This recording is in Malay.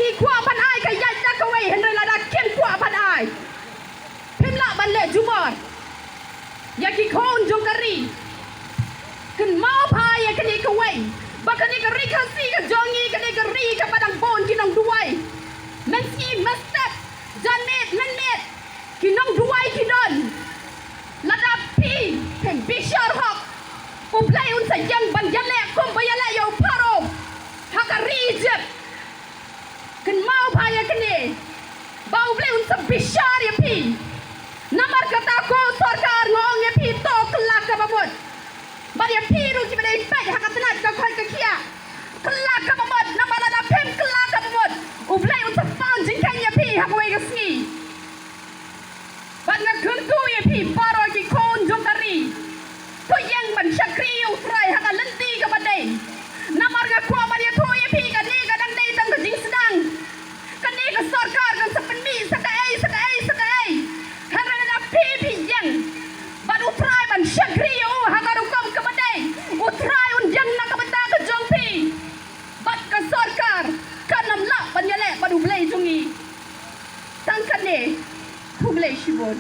ki kwa pan ai ka ya da ka wei hen la da kem kwa pan ai phim la ban le jubor ya ki khon jong kari kin mau pa ya ka ni ka wei ba ka ni ka ri ka si ka jongi ka ni ka ri ka padang bon ki nong duai men si men step jan met men met ki nong duai ki don la da pi hem bishar hok uplay un sa yang ban yale kum ba yale yo paro hakari jep kin mau pa ya ka ni ba uplay un sa bishar ya pi namar kata ko sorkar ngong ya pi to kelak ka babot bari ya pi ru ki badai pek hakatanat ka khoi ka kia kelak ka babot namala da pem kelak ka babot uplay un sa faun jingkan ya pi hakwai ka si ban na kun ku ya pi paro ki kon jong kari to yang ban shakri utrai haka lenti ka badai namar ka kwa bari ya to ya pi ka ni ka dang dei tang ka jing sedang ka ni ka sorkar ka sa penmi sa ka ai hara na pi pi yang ban utrai ban shakri haka ru kam ka badai utrai un yang na ka bata ka jong pi bat ka sorkar ka nam la ban yale ban ublei jungi tang ka ne ublei shibon